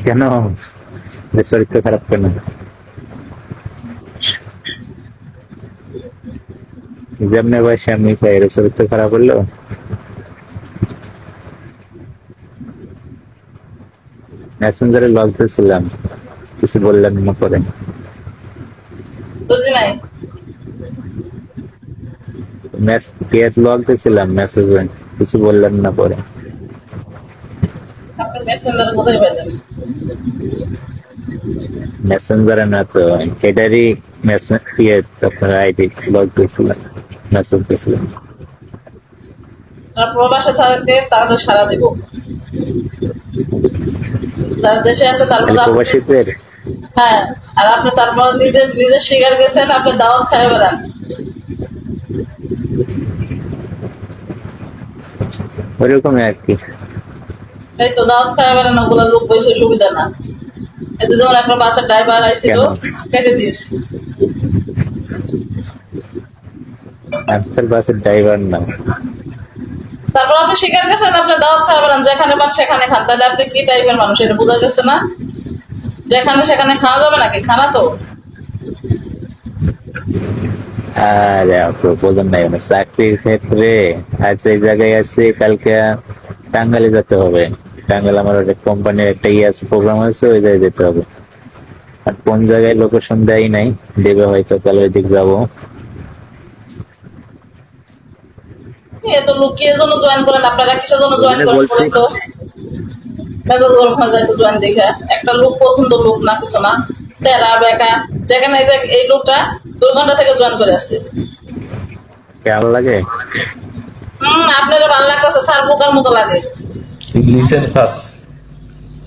কেন? চরিত্র খারাপ কেন? যেমনি বয়সে আমি পাই, চরিত্র খারাপ হলো? মেসেঞ্জারে লগ দিয়েছিলাম, কিছু বললেন না পরে। লগ দিয়েছিলাম মেসেজে, কিছু বললেন না পরে। মেসেঞ্জারে না তো, এটারই মেসেজ আপনার আইডি লগ দিয়েছিলাম, মেসেজ দিয়েছিলাম। প্রবাসে থাকে তাহলে সারা দিব, যারা দেশে আছে তার মধ্যে প্রবাসীদের। হ্যাঁ, আর আপনি তারপর নিজে নিজে শিকার গেছেন, আপনি দাওয়াত খাই বেড়ান। ওইরকমই আর কি। এই তো দাওয়াত খাই বেড়ান, ওগুলো লোক বসে সুবিধা না। এতে যেমন একটা বাসের ড্রাইভার আইছিল, কেটে দিয়েছে। আপনার বাসের ড্রাইভার না। তারপর আপনি শিকার গেছেন, আপনি দাওয়াত খাই বেড়ান, যেখানে পান সেখানে খান। তাহলে আপনি কি টাইপের মানুষ এটা বোঝা গেছে না? যেখানে সেখানে খাওয়া যাবে নাকি? খানা তো আরে বোঝেন নাই, চাকরির ক্ষেত্রে আজ এই জায়গায় আছি, কালকে টাঙ্গাইলে যেতে হবে। টাঙ্গাইল আমার একটা কোম্পানির একটা প্রোগ্রাম আছে, ওই জায়গায় যেতে হবে। আর কোন জায়গায় লোকেশন দেয় নাই, দেবে হয়তো, কাল ওই দিক যাবো। এত লোক কি জন্য জয়েন করেন? আপনারা কিসের জন্য জয়েন করেন? তো মেজাজ গরম হয়ে যায় তো জয়েন দেখে। একটা লোক পছন্দ, লোক না কিছু না, তেরা বেকা দেখেন। এই যে এই লোকটা 2 ঘন্টা থেকে জয়েন করে আসছে। কেমন লাগে? আপনার ভালো লাগতেছে, স্যার বোকার মতো লাগে। লিসেন ফার্স্ট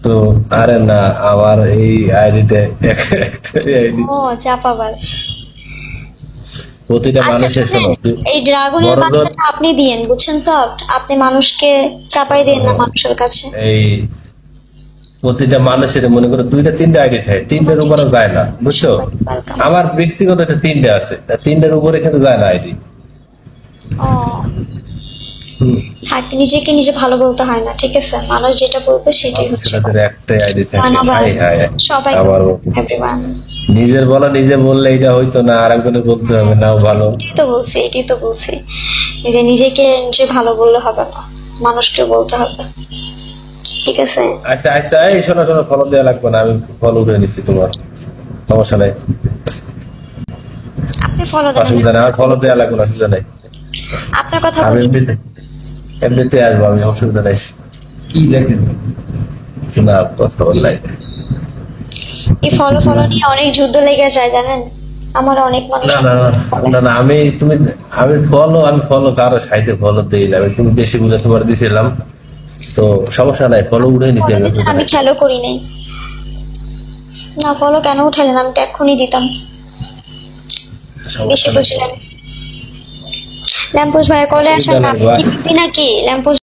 তো। আরে না, আমার এই আইডিতে ও চাপাবাজ। প্রতিটা মানুষের শোনো, এই ড্রাগনের বাচ্চাটা আপনি দিয়েন, বুঝছেন সফট? আপনি মানুষকে চাপাই দেন না মানুষের কাছে। এই প্রতিটা মানুষের মনে করো 2টা 3টা আইডি থাকে, 3টার উপরে যায় না, বুঝছো? আমার ব্যক্তিগত 3টে আছে, 3টার উপরে কিন্তু যায় না আইডি। ও থাকতে নিজেকে নিজে ভালো বলতে হয় না, ঠিক আছে? মানুষ যেটা বলবে সেটাই হচ্ছে। একটাই আইডি থাকে। সবাই নিজের বলা নিজে বললে এটা হইতো না, আরেকজনের বলতে হবে নাও ভালো। এটাই তো বলছি যে নিজেকে নিজে ভালো বললে হবে না, মানুষকে বলতে হবে, ঠিক আছে? আচ্ছা আচ্ছা, এই শোনো শোনো, ফলো দেওয়া লাগবে না, আমি ফলো করে নিচ্ছি, তোমার সমস্যা নাই। আপনি ফলো দেন, অসুবিধা নাই, আমার ফলো দেওয়া লাগবে না, অসুবিধা নাই। আপনার কথা আমি এমনিতে আসবো, আমি অসুবিধা নাই। কি দেখেন না, কথা বললাই এই ফলো নিয়ে অনেক যুদ্ধ লেগে যায়, জানেন? আমার অনেক মানুষ। না না না না, আমি ফলো কারো সাইডে ফলো দেই না। তুমি বেশি বুঝে তোমার দিছিলাম তো, সমস্যা নাই, ফলো উঠে নিছি আমি খেলো করি নাই। না ফলো কেন উঠালেন? আমি তো এক্ষুনি দিতাম। বেশি বুঝলেন। ল্যাম্পোস ভাই কলে আসেন না, নাকি ল্যাম্পোস